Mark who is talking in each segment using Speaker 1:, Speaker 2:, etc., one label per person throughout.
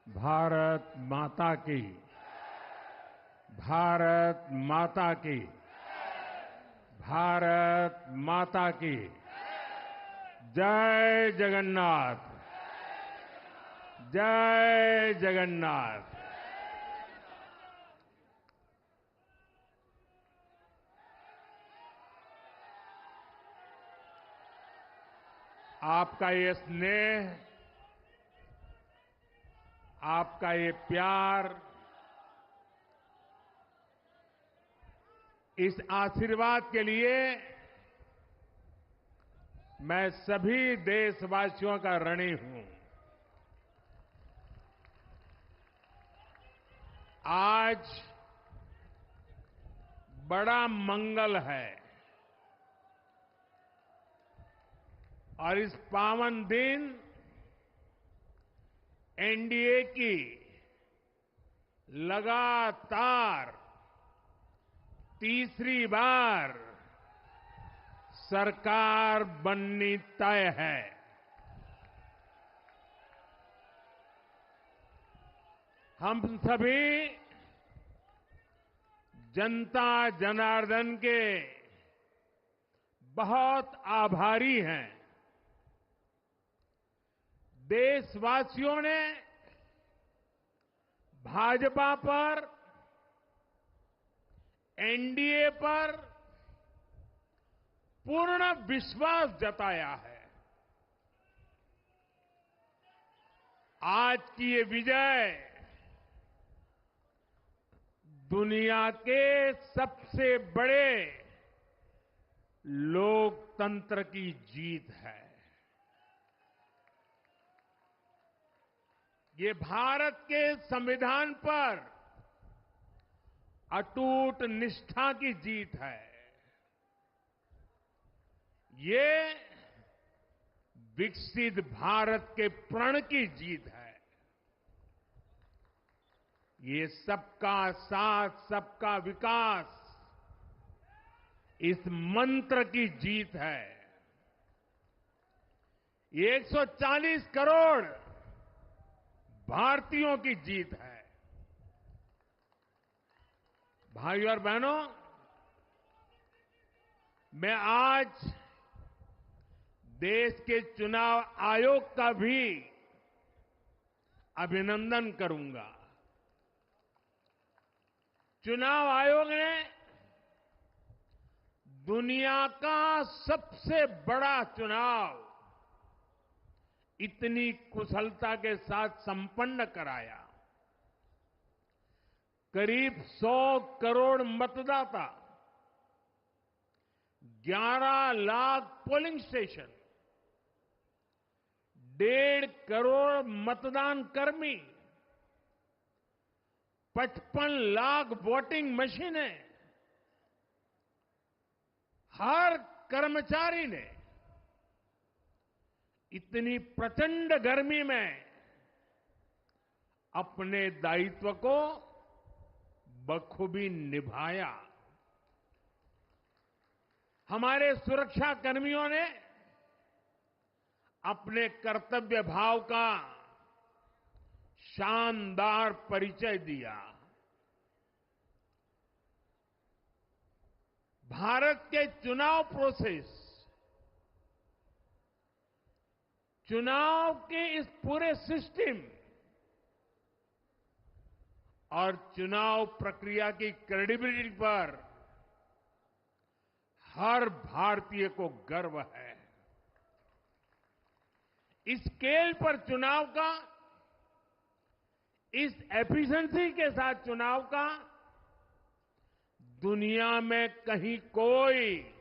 Speaker 1: भारत माता की। भारत माता की। भारत माता की। जय जगन्नाथ। जय जगन्नाथ। आपका ये स्नेह, आपका ये प्यार, इस आशीर्वाद के लिए मैं सभी देशवासियों का ऋणी हूं। आज बड़ा मंगल है और इस पावन दिन एनडीए की लगातार तीसरी बार सरकार बननी तय है। हम सभी जनता जनार्दन के बहुत आभारी हैं। देशवासियों ने भाजपा पर, एनडीए पर पूर्ण विश्वास जताया है। आज की ये विजय दुनिया के सबसे बड़े लोकतंत्र की जीत है। ये भारत के संविधान पर अटूट निष्ठा की जीत है। ये विकसित भारत के प्रण की जीत है। ये सबका साथ, सबका विकास, इस मंत्र की जीत है। ये 140 करोड़ भारतीयों की जीत है। भाइयों और बहनों, मैं आज देश के चुनाव आयोग का भी अभिनंदन करूंगा। चुनाव आयोग ने दुनिया का सबसे बड़ा चुनाव इतनी कुशलता के साथ संपन्न कराया। करीब 100 करोड़ मतदाता, 11 लाख पोलिंग स्टेशन, 1.5 करोड़ मतदान कर्मी, 55 लाख वोटिंग मशीनें, हर कर्मचारी ने इतनी प्रचंड गर्मी में अपने दायित्व को बखूबी निभाया। हमारे सुरक्षा कर्मियों ने अपने कर्तव्य भाव का शानदार परिचय दिया। भारत के चुनाव प्रोसेस, चुनाव के इस पूरे सिस्टम और चुनाव प्रक्रिया की क्रेडिबिलिटी पर हर भारतीय को गर्व है। इस स्केल पर चुनाव का, इस एफिशिएंसी के साथ चुनाव का दुनिया में कहीं कोई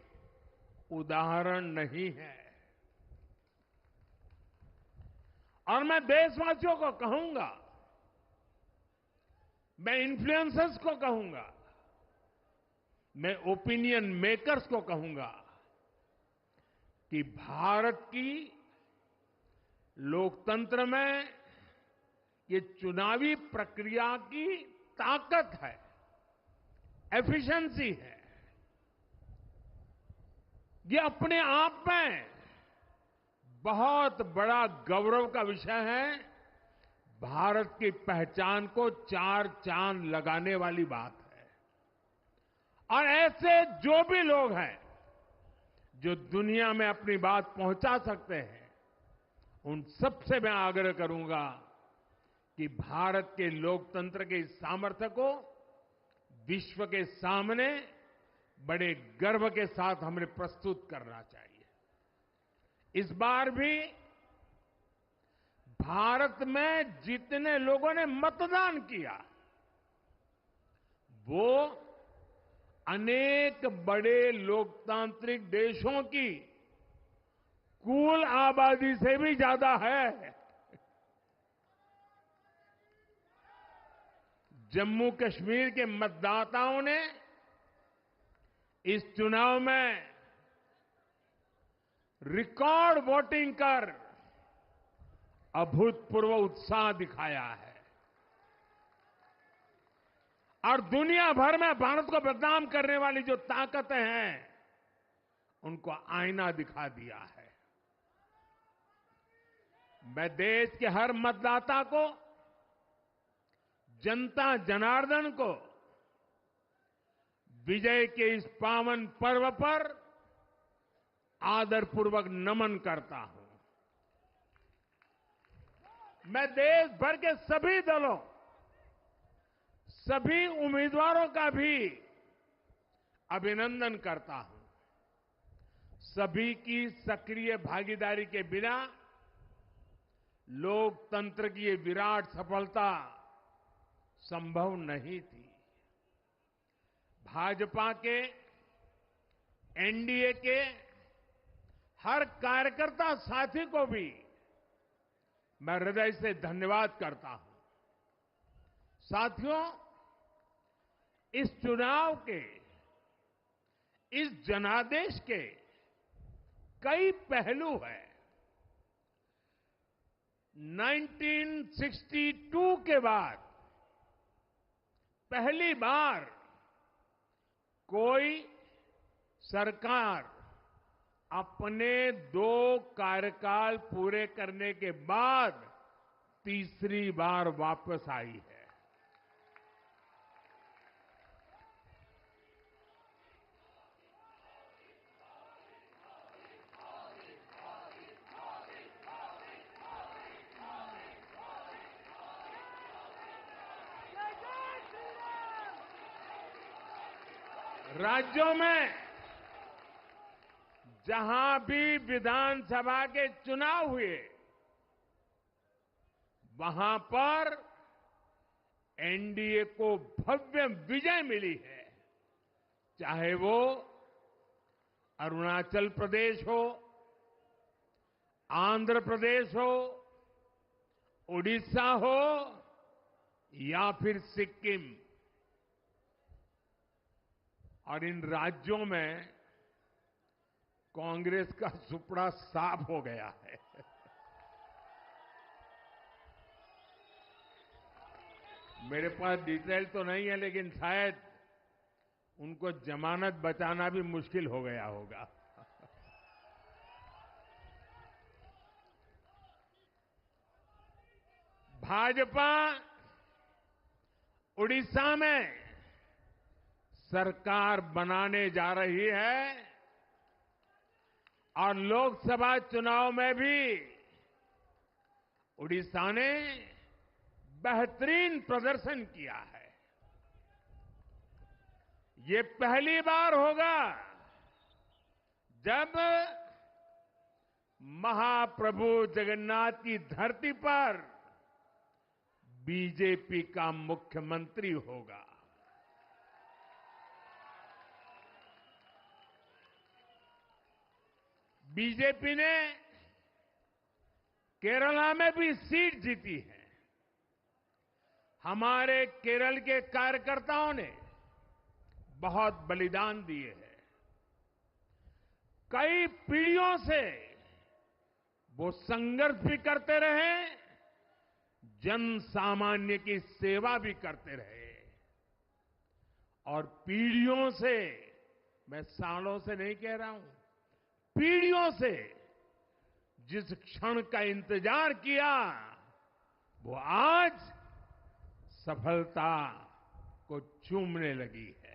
Speaker 1: उदाहरण नहीं है। और मैं देशवासियों को कहूंगा, मैं इन्फ्लुएंसर्स को कहूंगा, मैं ओपिनियन मेकर्स को कहूंगा कि भारत की लोकतंत्र में ये चुनावी प्रक्रिया की ताकत है, एफिशिएंसी है। ये अपने आप में बहुत बड़ा गौरव का विषय है। भारत की पहचान को चार चांद लगाने वाली बात है। और ऐसे जो भी लोग हैं जो दुनिया में अपनी बात पहुंचा सकते हैं, उन सबसे मैं आग्रह करूंगा कि भारत के लोकतंत्र के इस सामर्थ्य को विश्व के सामने बड़े गर्व के साथ हमें प्रस्तुत करना चाहिए। इस बार भी भारत में जितने लोगों ने मतदान किया, वो अनेक बड़े लोकतांत्रिक देशों की कुल आबादी से भी ज्यादा है। जम्मू कश्मीर के मतदाताओं ने इस चुनाव में रिकॉर्ड वोटिंग कर अभूतपूर्व उत्साह दिखाया है और दुनिया भर में भारत को बदनाम करने वाली जो ताकतें हैं, उनको आईना दिखा दिया है। मैं देश के हर मतदाता को, जनता जनार्दन को विजय के इस पावन पर्व पर आदरपूर्वक नमन करता हूं। मैं देश भर के सभी दलों, सभी उम्मीदवारों का भी अभिनंदन करता हूं। सभी की सक्रिय भागीदारी के बिना लोकतंत्र की ये विराट सफलता संभव नहीं थी। भाजपा के, एनडीए के हर कार्यकर्ता साथी को भी मैं हृदय से धन्यवाद करता हूं। साथियों, इस चुनाव के, इस जनादेश के कई पहलू हैं। 1962 के बाद पहली बार कोई सरकार अपने 2 कार्यकाल पूरे करने के बाद तीसरी बार वापस आई है। राज्यों में जहां भी विधानसभा के चुनाव हुए, वहां पर एनडीए को भव्य विजय मिली है। चाहे वो अरुणाचल प्रदेश हो, आंध्र प्रदेश हो, उड़ीसा हो या फिर सिक्किम। और इन राज्यों में कांग्रेस का सुपड़ा साफ हो गया है। मेरे पास डिटेल तो नहीं है, लेकिन शायद उनको जमानत बचाना भी मुश्किल हो गया होगा। भाजपा उड़ीसा में सरकार बनाने जा रही है और लोकसभा चुनाव में भी उड़ीसा ने बेहतरीन प्रदर्शन किया है। ये पहली बार होगा जब महाप्रभु जगन्नाथ की धरती पर बीजेपी का मुख्यमंत्री होगा। बीजेपी ने केरला में भी सीट जीती है। हमारे केरल के कार्यकर्ताओं ने बहुत बलिदान दिए हैं। कई पीढ़ियों से वो संघर्ष भी करते रहे, जन सामान्य की सेवा भी करते रहे। और पीढ़ियों से, मैं सालों से नहीं कह रहा हूं, पीढ़ियों से जिस क्षण का इंतजार किया, वो आज आज सफलता को चूमने लगी है।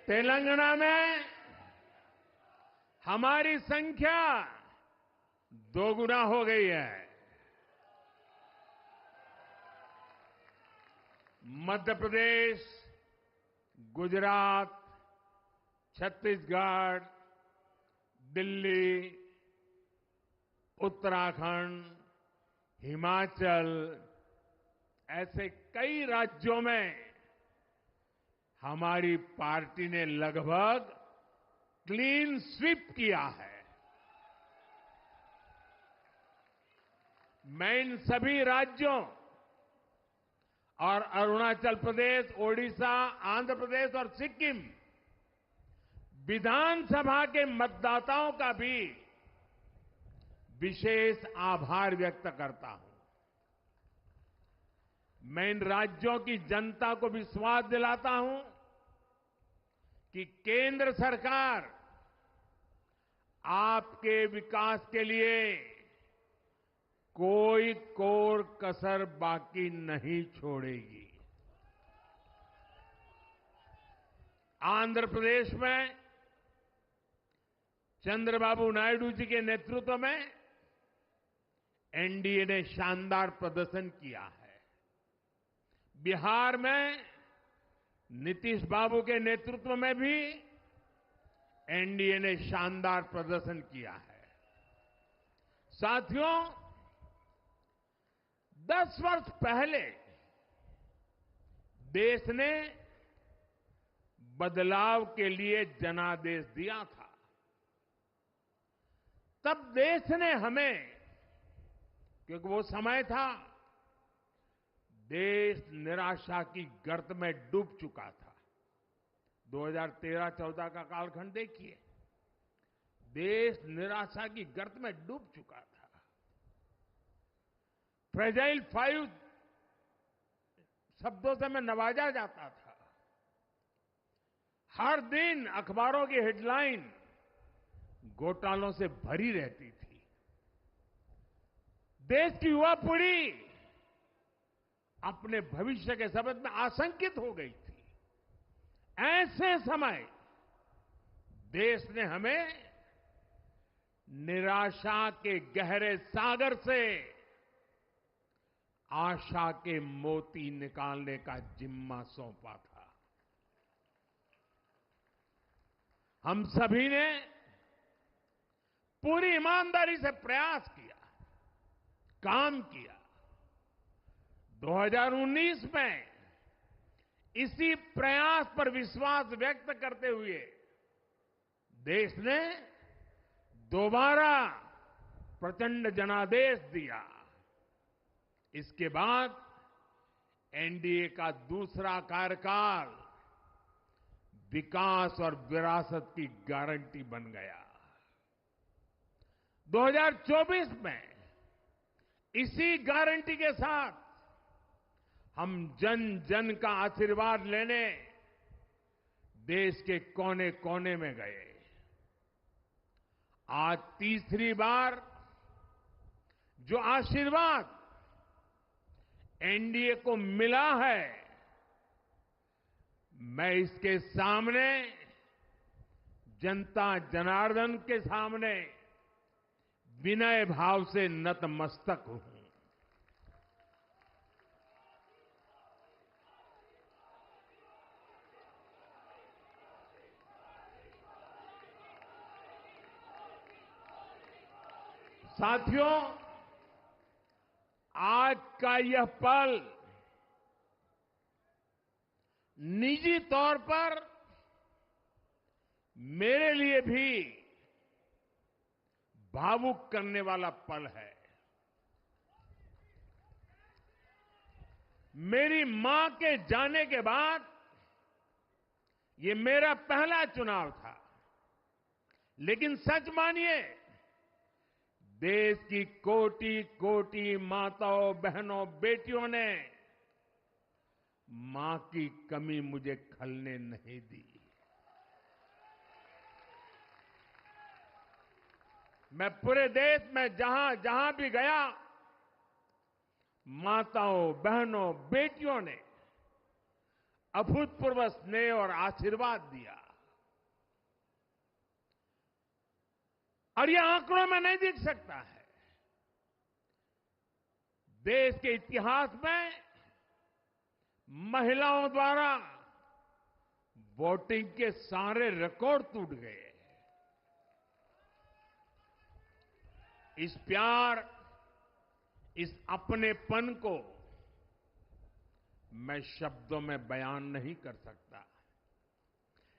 Speaker 1: तेलंगाना में हमारी संख्या दोगुना हो गई है। मध्य प्रदेश, गुजरात, छत्तीसगढ़, दिल्ली, उत्तराखंड, हिमाचल ऐसे कई राज्यों में हमारी पार्टी ने लगभग क्लीन स्वीप किया है। मैं इन सभी राज्यों और अरुणाचल प्रदेश, ओडिशा, आंध्र प्रदेश और सिक्किम विधानसभा के मतदाताओं का भी विशेष आभार व्यक्त करता हूं। मैं इन राज्यों की जनता को विश्वास दिलाता हूं कि केंद्र सरकार आपके विकास के लिए कोई कोर कसर बाकी नहीं छोड़ेगी। आंध्र प्रदेश में चंद्रबाबू नायडू जी के नेतृत्व में एनडीए ने शानदार प्रदर्शन किया है। बिहार में नीतीश बाबू के नेतृत्व में भी एनडीए ने शानदार प्रदर्शन किया है। साथियों, 10 वर्ष पहले देश ने बदलाव के लिए जनादेश दिया था। तब देश ने हमें, क्योंकि वो समय था देश निराशा की गर्त में डूब चुका था। 2013-14 का कालखंड देखिए, देश निराशा की गर्त में डूब चुका था। फ्रेजाइल 5 शब्दों से मैं नवाजा जाता था। हर दिन अखबारों की हेडलाइन घोटालों से भरी रहती थी। देश की युवा पीढ़ी अपने भविष्य के संबंध में आशंकित हो गई थी। ऐसे समय देश ने हमें निराशा के गहरे सागर से आशा के मोती निकालने का जिम्मा सौंपा था। हम सभी ने पूरी ईमानदारी से प्रयास किया, काम किया। 2019 में इसी प्रयास पर विश्वास व्यक्त करते हुए देश ने दोबारा प्रचंड जनादेश दिया। इसके बाद एनडीए का दूसरा कार्यकाल विकास और विरासत की गारंटी बन गया। 2024 में इसी गारंटी के साथ हम जन जन का आशीर्वाद लेने देश के कोने कोने में गए। आज तीसरी बार जो आशीर्वाद एनडीए को मिला है, मैं इसके सामने, जनता जनार्दन के सामने विनय भाव से नतमस्तक हूं। साथियों, आज का यह पल निजी तौर पर मेरे लिए भी भावुक करने वाला पल है। मेरी मां के जाने के बाद ये मेरा पहला चुनाव था। लेकिन सच मानिए, देश की कोटि कोटि माताओं, बहनों, बेटियों ने मां की कमी मुझे खलने नहीं दी। मैं पूरे देश में जहां जहां भी गया, माताओं, बहनों, बेटियों ने अभूतपूर्व स्नेह और आशीर्वाद दिया। और यह आंकड़ों में नहीं दिख सकता है। देश के इतिहास में महिलाओं द्वारा वोटिंग के सारे रिकॉर्ड टूट गए। इस प्यार, इस अपनेपन को मैं शब्दों में बयान नहीं कर सकता।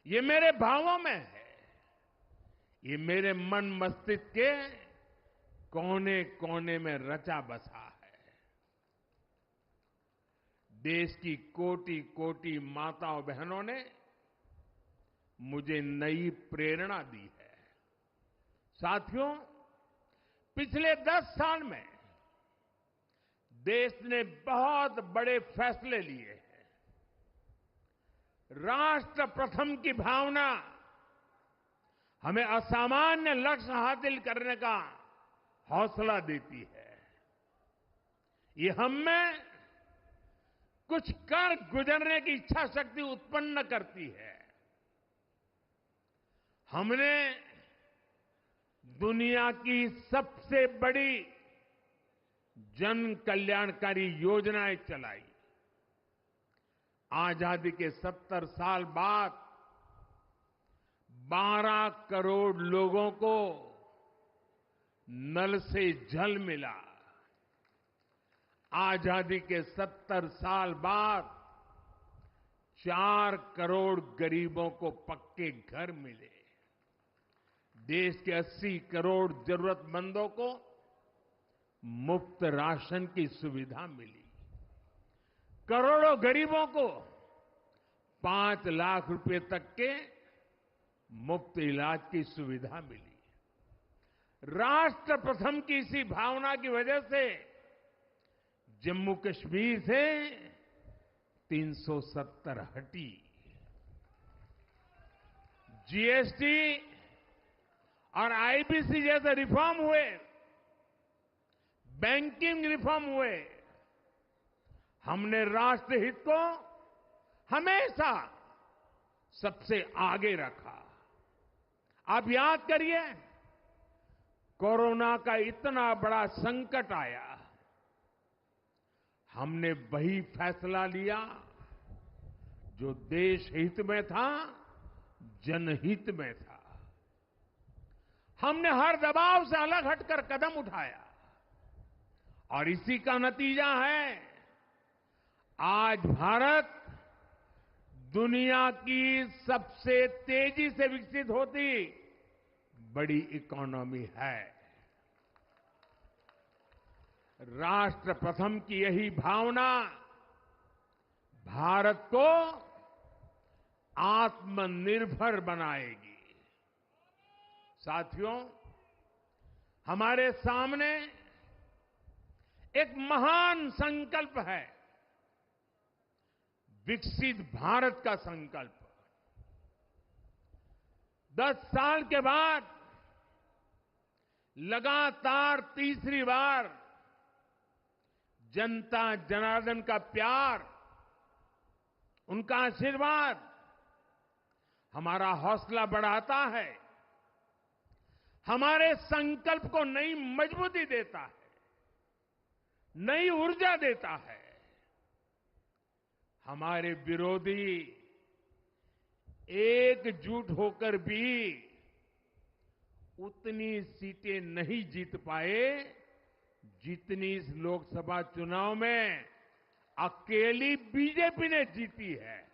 Speaker 1: ये मेरे भावों में है। ये मेरे मन मस्तिष्क के कोने कोने में रचा बसा है। देश की कोटि कोटि माताओं बहनों ने मुझे नई प्रेरणा दी है। साथियों, पिछले 10 साल में देश ने बहुत बड़े फैसले लिए हैं। राष्ट्र प्रथम की भावना हमें असामान्य लक्ष्य हासिल करने का हौसला देती है। ये हम में कुछ कर गुजरने की इच्छा शक्ति उत्पन्न करती है। हमने दुनिया की सबसे बड़ी जन कल्याणकारी योजनाएं चलाई। आजादी के 70 साल बाद 12 करोड़ लोगों को नल से जल मिला। आजादी के 70 साल बाद 4 करोड़ गरीबों को पक्के घर मिले। देश के 80 करोड़ जरूरतमंदों को मुफ्त राशन की सुविधा मिली। करोड़ों गरीबों को 5 लाख रुपए तक के मुफ्त इलाज की सुविधा मिली। राष्ट्र प्रथम की इसी भावना की वजह से जम्मू कश्मीर से 370 हटी। जीएसटी और आईबीसी जैसे रिफॉर्म हुए, बैंकिंग रिफॉर्म हुए। हमने राष्ट्रहित को हमेशा सबसे आगे रखा। आप याद करिए, कोरोना का इतना बड़ा संकट आया, हमने वही फैसला लिया जो देश हित में था, जनहित में था। हमने हर दबाव से अलग हटकर कदम उठाया और इसी का नतीजा है आज भारत दुनिया की सबसे तेजी से विकसित होती बड़ी इकोनॉमी है। राष्ट्र प्रथम की यही भावना भारत को आत्मनिर्भर बनाएगी। साथियों, हमारे सामने एक महान संकल्प है, विकसित भारत का संकल्प। 10 साल के बाद लगातार तीसरी बार जनता जनार्दन का प्यार, उनका आशीर्वाद हमारा हौसला बढ़ाता है, हमारे संकल्प को नई मजबूती देता है, नई ऊर्जा देता है। हमारे विरोधी एकजुट होकर भी उतनी सीटें नहीं जीत पाए जितनी इस लोकसभा चुनाव में अकेली बीजेपी ने जीती है।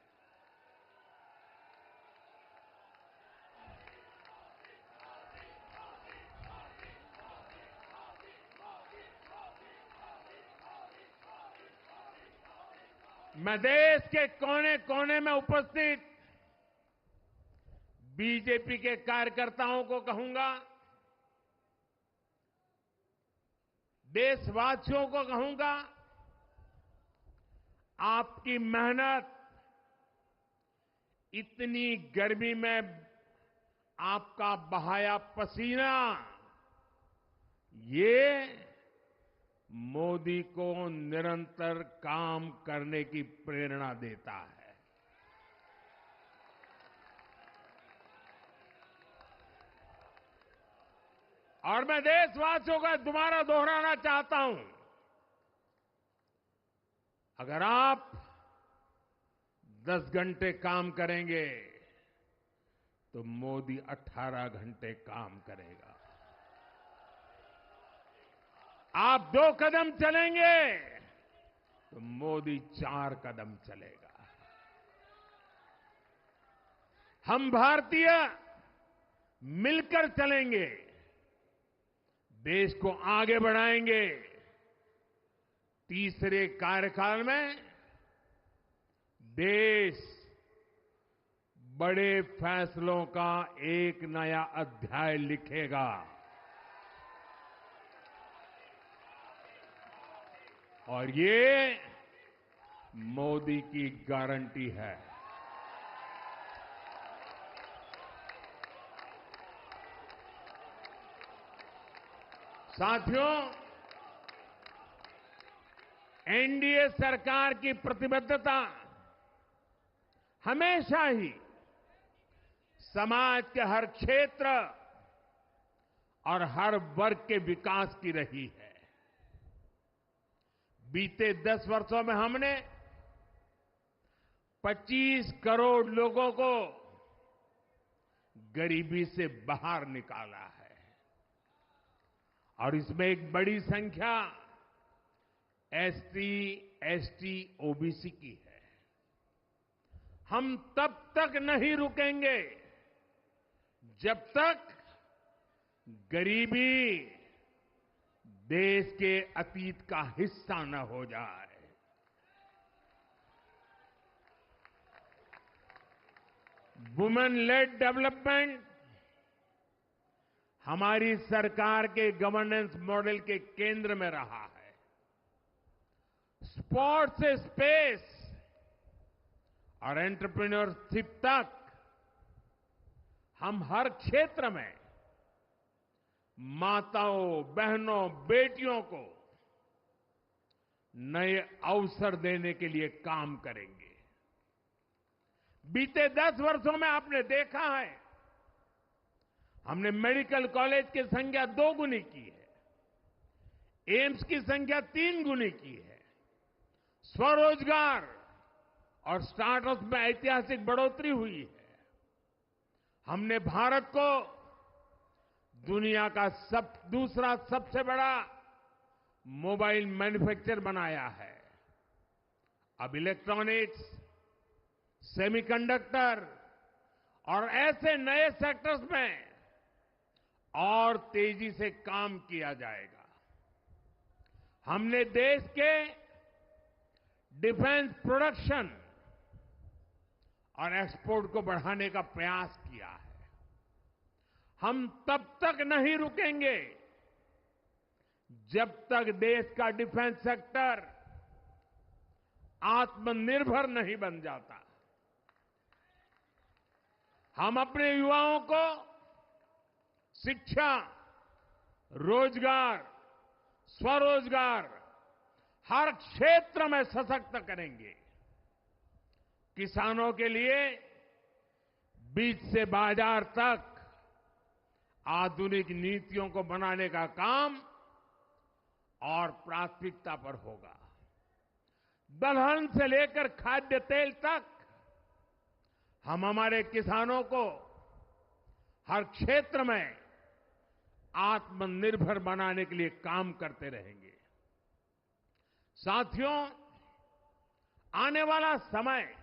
Speaker 1: मैं देश के कोने कोने में उपस्थित बीजेपी के कार्यकर्ताओं को कहूंगा, देशवासियों को कहूंगा, आपकी मेहनत, इतनी गर्मी में आपका बहाया पसीना, ये मोदी को निरंतर काम करने की प्रेरणा देता है। और मैं देशवासियों का दोबारा दोहराना चाहता हूं, अगर आप 10 घंटे काम करेंगे तो मोदी 18 घंटे काम करेगा। आप 2 कदम चलेंगे तो मोदी 4 कदम चलेगा। हम भारतीय मिलकर चलेंगे, देश को आगे बढ़ाएंगे। तीसरे कार्यकाल में देश बड़े फैसलों का एक नया अध्याय लिखेगा। और ये मोदी की गारंटी है। साथियों, एनडीए सरकार की प्रतिबद्धता हमेशा ही समाज के हर क्षेत्र और हर वर्ग के विकास की रही है। बीते 10 वर्षों में हमने 25 करोड़ लोगों को गरीबी से बाहर निकाला है और इसमें एक बड़ी संख्या एसटी, एसटी, ओबीसी की है। हम तब तक नहीं रुकेंगे जब तक गरीबी देश के अतीत का हिस्सा न हो जाए। वुमेन लेड डेवलपमेंट हमारी सरकार के गवर्नेंस मॉडल के केंद्र में रहा है। स्पोर्ट्स से स्पेस और एंटरप्रेन्योरशिप तक हम हर क्षेत्र में माताओं, बहनों, बेटियों को नए अवसर देने के लिए काम करेंगे। बीते 10 वर्षों में आपने देखा है, हमने मेडिकल कॉलेज की संख्या 2 गुनी की है, एम्स की संख्या 3 गुनी की है, स्वरोजगार और स्टार्टअप में ऐतिहासिक बढ़ोतरी हुई है। हमने भारत को दुनिया का दूसरा सबसे बड़ा मोबाइल मैन्युफैक्चर बनाया है। अब इलेक्ट्रॉनिक्स, सेमीकंडक्टर और ऐसे नए सेक्टर्स में और तेजी से काम किया जाएगा। हमने देश के डिफेंस प्रोडक्शन और एक्सपोर्ट को बढ़ाने का प्रयास किया है। हम तब तक नहीं रुकेंगे जब तक देश का डिफेंस सेक्टर आत्मनिर्भर नहीं बन जाता। हम अपने युवाओं को शिक्षा, रोजगार, स्वरोजगार हर क्षेत्र में सशक्त करेंगे। किसानों के लिए बीज से बाजार तक आधुनिक नीतियों को बनाने का काम और प्राथमिकता पर होगा। दलहन से लेकर खाद्य तेल तक हम हमारे किसानों को हर क्षेत्र में आत्मनिर्भर बनाने के लिए काम करते रहेंगे। साथियों, आने वाला समय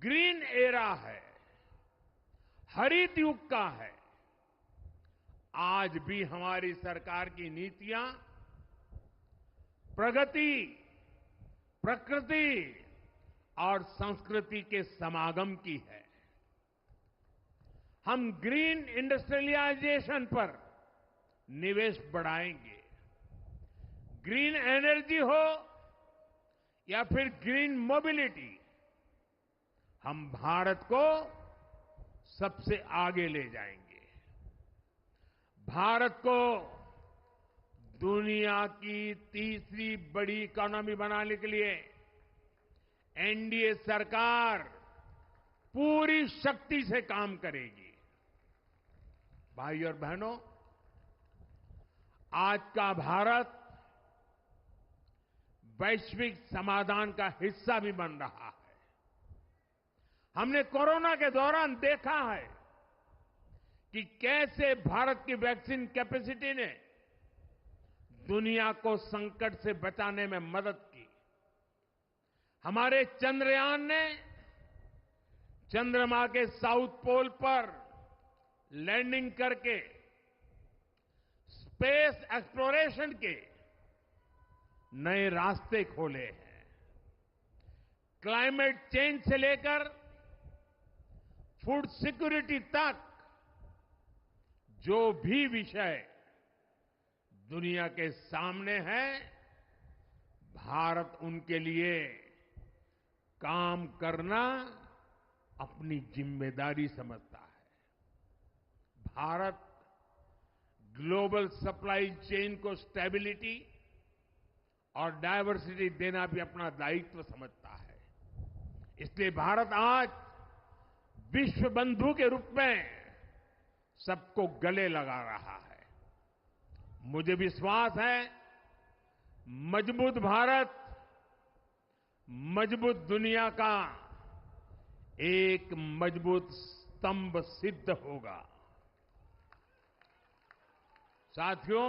Speaker 1: ग्रीन एरा है, हरित युग का है। आज भी हमारी सरकार की नीतियां प्रगति, प्रकृति और संस्कृति के समागम की है। हम ग्रीन इंडस्ट्रियलाइजेशन पर निवेश बढ़ाएंगे। ग्रीन एनर्जी हो या फिर ग्रीन मोबिलिटी, हम भारत को सबसे आगे ले जाएंगे। भारत को दुनिया की तीसरी बड़ी इकोनॉमी बनाने के लिए एनडीए सरकार पूरी शक्ति से काम करेगी। भाई और बहनों, आज का भारत वैश्विक समाधान का हिस्सा भी बन रहा है। हमने कोरोना के दौरान देखा है कि कैसे भारत की वैक्सीन कैपेसिटी ने दुनिया को संकट से बचाने में मदद की। हमारे चंद्रयान ने चंद्रमा के साउथ पोल पर लैंडिंग करके स्पेस एक्सप्लोरेशन के नए रास्ते खोले हैं। क्लाइमेट चेंज से लेकर फूड सिक्योरिटी तक जो भी विषय दुनिया के सामने है, भारत उनके लिए काम करना अपनी जिम्मेदारी समझता है। भारत ग्लोबल सप्लाई चेन को स्टेबिलिटी और डायवर्सिटी देना भी अपना दायित्व समझता है। इसलिए भारत आज विश्व बंधु के रूप में सबको गले लगा रहा है। मुझे विश्वास है, मजबूत भारत मजबूत दुनिया का एक मजबूत स्तंभ सिद्ध होगा। साथियों,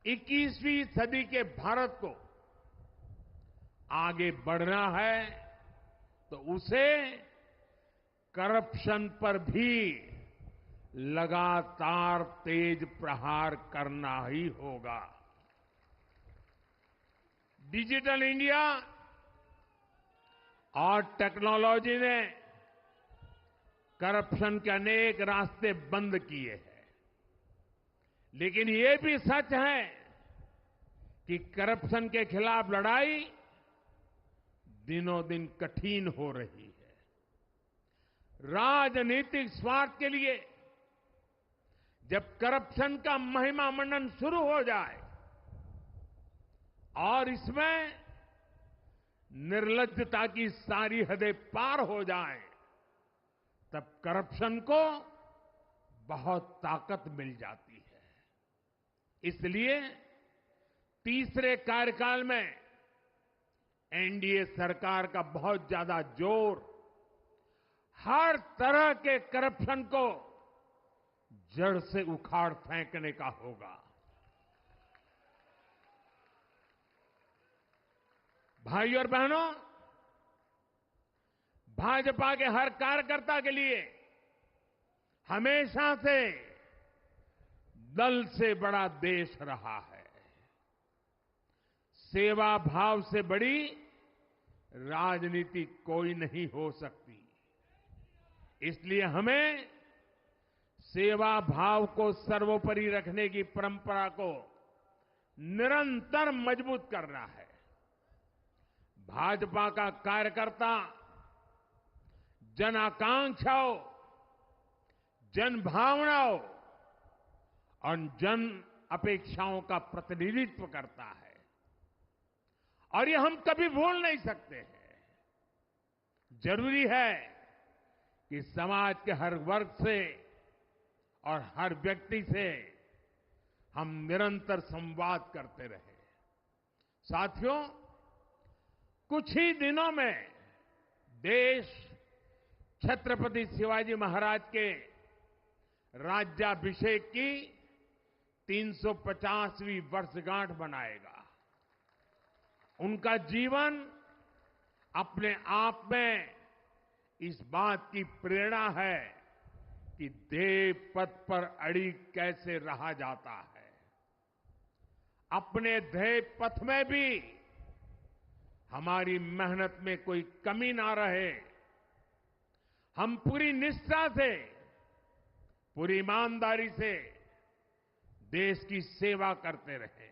Speaker 1: 21वीं सदी के भारत को आगे बढ़ना है तो उसे करप्शन पर भी लगातार तेज प्रहार करना ही होगा। डिजिटल इंडिया और टेक्नोलॉजी ने करप्शन के अनेक रास्ते बंद किए हैं, लेकिन ये भी सच है कि करप्शन के खिलाफ लड़ाई दिनों दिन कठिन हो रही है। राजनीतिक स्वार्थ के लिए जब करप्शन का महिमा मंडन शुरू हो जाए और इसमें निर्लज्जता की सारी हदें पार हो जाए, तब करप्शन को बहुत ताकत मिल जाती है। इसलिए तीसरे कार्यकाल में एनडीए सरकार का बहुत ज्यादा जोर हर तरह के करप्शन को जड़ से उखाड़ फेंकने का होगा। भाई और बहनों, भाजपा के हर कार्यकर्ता के लिए हमेशा से दल से बड़ा देश रहा है। सेवा भाव से बड़ी राजनीति कोई नहीं हो सकती। इसलिए हमें सेवा भाव को सर्वोपरि रखने की परंपरा को निरंतर मजबूत करना है। भाजपा का कार्यकर्ता जन आकांक्षाओं, जन भावनाओं और जन अपेक्षाओं का प्रतिनिधित्व करता है, और ये हम कभी भूल नहीं सकते हैं। जरूरी है कि समाज के हर वर्ग से और हर व्यक्ति से हम निरंतर संवाद करते रहे। साथियों, कुछ ही दिनों में देश छत्रपति शिवाजी महाराज के राज्याभिषेक की 350वीं वर्षगांठ मनाएगा। उनका जीवन अपने आप में इस बात की प्रेरणा है कि ध्येय पथ पर अड़ी कैसे रहा जाता है। अपने ध्येय पथ में भी हमारी मेहनत में कोई कमी ना रहे। हम पूरी निष्ठा से, पूरी ईमानदारी से देश की सेवा करते रहे।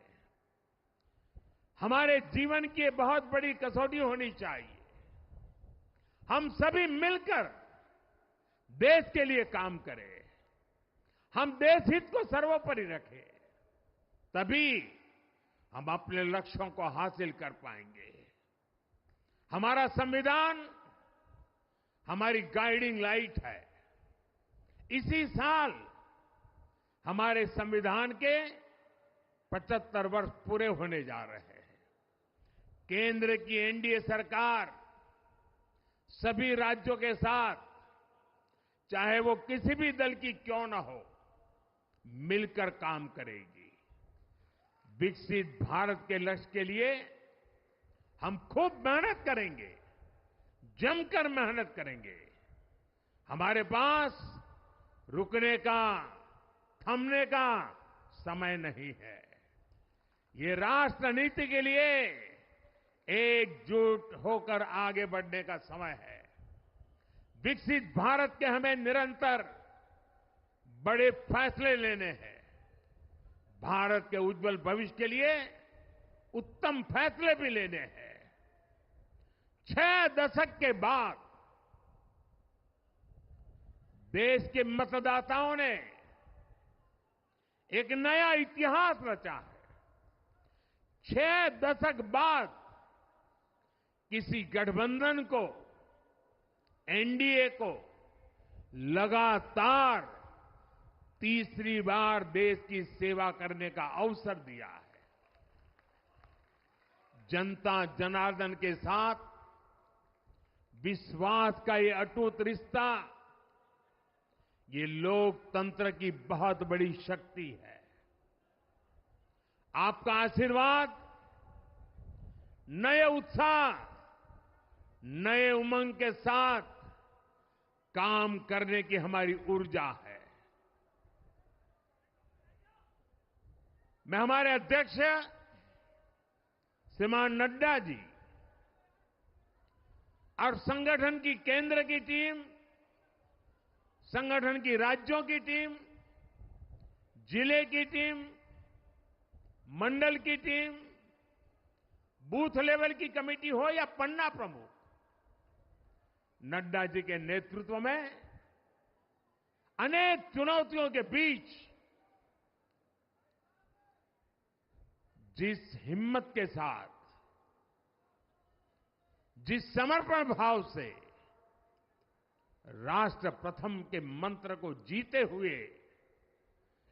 Speaker 1: हमारे जीवन की बहुत बड़ी कसौटी होनी चाहिए। हम सभी मिलकर देश के लिए काम करें, हम देश हित को सर्वोपरि रखें, तभी हम अपने लक्ष्यों को हासिल कर पाएंगे। हमारा संविधान हमारी गाइडिंग लाइट है। इसी साल हमारे संविधान के 75 वर्ष पूरे होने जा रहे हैं। केंद्र की एनडीए सरकार सभी राज्यों के साथ, चाहे वो किसी भी दल की क्यों न हो, मिलकर काम करेगी। विकसित भारत के लक्ष्य के लिए हम खूब मेहनत करेंगे, जमकर मेहनत करेंगे। हमारे पास रुकने का, थमने का समय नहीं है। ये राष्ट्र नीति के लिए एकजुट होकर आगे बढ़ने का समय है। विकसित भारत के हमें निरंतर बड़े फैसले लेने हैं। भारत के उज्जवल भविष्य के लिए उत्तम फैसले भी लेने हैं। 6 दशक के बाद देश के मतदाताओं ने एक नया इतिहास रचा है। 6 दशक बाद किसी गठबंधन को, एनडीए को लगातार तीसरी बार देश की सेवा करने का अवसर दिया है। जनता जनार्दन के साथ विश्वास का ये अटूट रिश्ता, ये लोकतंत्र की बहुत बड़ी शक्ति है। आपका आशीर्वाद नए उत्साह, नए उमंग के साथ काम करने की हमारी ऊर्जा है। मैं हमारे अध्यक्ष श्रीमान नड्डा जी और संगठन की केंद्र की टीम, संगठन की राज्यों की टीम, जिले की टीम, मंडल की टीम, बूथ लेवल की कमेटी हो या पन्ना प्रमुख, नड्डा जी के नेतृत्व में अनेक चुनौतियों के बीच जिस हिम्मत के साथ, जिस समर्पण भाव से राष्ट्र प्रथम के मंत्र को जीते हुए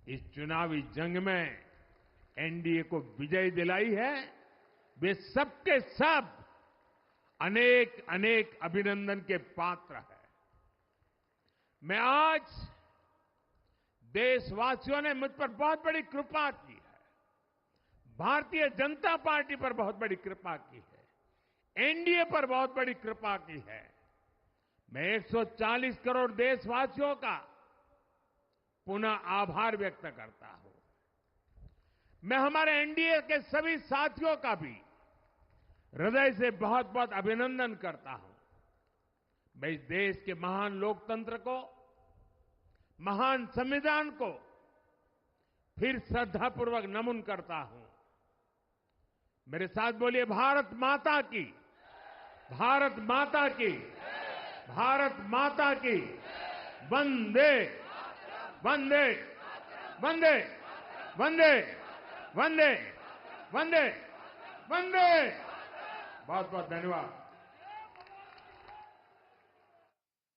Speaker 1: इस चुनावी जंग में एनडीए को विजय दिलाई है, वे सबके सब अनेक अनेक अभिनंदन के पात्र हैं। मैं आज देशवासियों ने मुझ पर बहुत बड़ी कृपा की है, भारतीय जनता पार्टी पर बहुत बड़ी कृपा की है, एनडीए पर बहुत बड़ी कृपा की है। मैं 140 करोड़ देशवासियों का पुनः आभार व्यक्त करता हूं। मैं हमारे एनडीए के सभी साथियों का भी हृदय से बहुत बहुत अभिनंदन करता हूं। मैं इस देश के महान लोकतंत्र को, महान संविधान को फिर श्रद्धापूर्वक नमन करता हूं। मेरे साथ बोलिए, भारत माता की, भारत माता की, भारत माता की, वंदे वंदे वंदे वंदे वंदे वंदे वंदे। बहुत बहुत धन्यवाद।